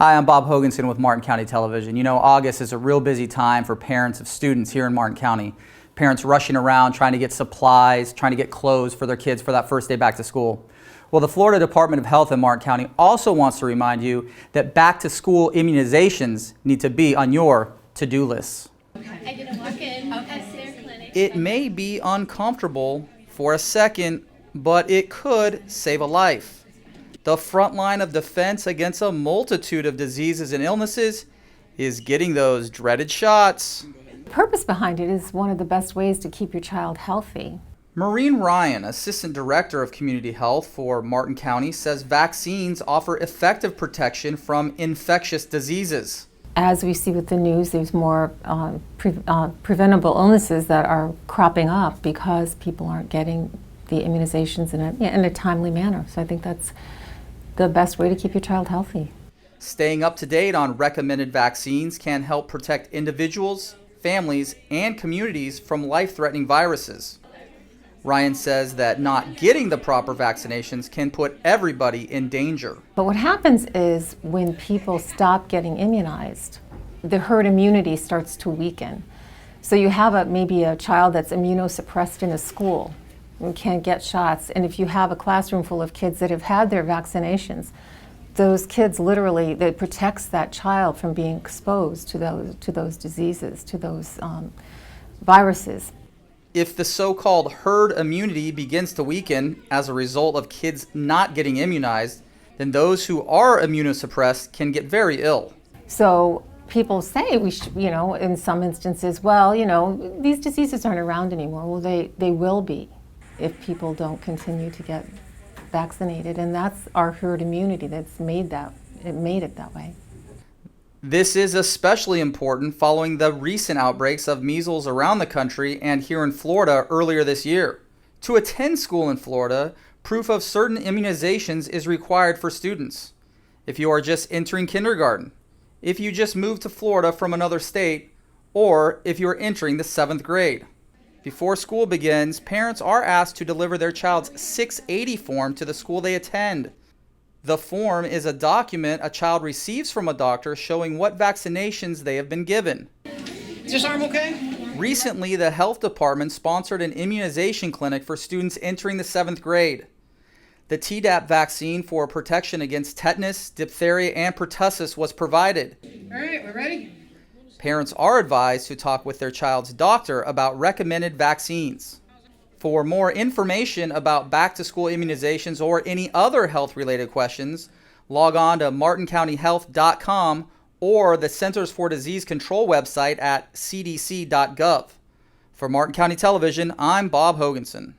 Hi, I'm Bob Hogensen with Martin County Television. You know, August is a real busy time for parents of students here in Martin County. Parents rushing around trying to get supplies, trying to get clothes for their kids for that first day back to school. Well, the Florida Department of Health in Martin County also wants to remind you that back to school immunizations need to be on your to-do list. I did a walk-in at their clinic. It may be uncomfortable for a second, but it could save a life. The front line of defense against a multitude of diseases and illnesses is getting those dreaded shots. The purpose behind it is one of the best ways to keep your child healthy. Maureen Ryan, Assistant Director of Community Health for Martin County, says vaccines offer effective protection from infectious diseases. As we see with the news, there's more preventable illnesses that are cropping up because people aren't getting the immunizations in a timely manner. So I think that's the best way to keep your child healthy. Staying up to date on recommended vaccines can help protect individuals, families, and communities from life-threatening viruses. Ryan says that not getting the proper vaccinations can put everybody in danger. But what happens is when people stop getting immunized, the herd immunity starts to weaken. So you have maybe a child that's immunosuppressed in a school and can't get shots. And if you have a classroom full of kids that have had their vaccinations, those kids literally, it protects that child from being exposed to those diseases, to those viruses. If the so-called herd immunity begins to weaken as a result of kids not getting immunized, then those who are immunosuppressed can get very ill. So people say we should, in some instances, well, these diseases aren't around anymore. Well, they will be if people don't continue to get vaccinated, and that's our herd immunity that's made it that way. This is especially important following the recent outbreaks of measles around the country and here in Florida earlier this year. To attend school in Florida, proof of certain immunizations is required for students. If you are just entering kindergarten, if you just moved to Florida from another state, or if you are entering the 7th grade. Before school begins, parents are asked to deliver their child's 680 form to the school they attend. The form is a document a child receives from a doctor showing what vaccinations they have been given. Is this arm okay? Recently, the health department sponsored an immunization clinic for students entering the 7th grade. The Tdap vaccine for protection against tetanus, diphtheria, and pertussis was provided. All right, we're ready? Parents are advised to talk with their child's doctor about recommended vaccines. For more information about back-to-school immunizations or any other health-related questions, log on to martincountyhealth.com or the Centers for Disease Control website at cdc.gov. For Martin County Television, I'm Bob Hogensen.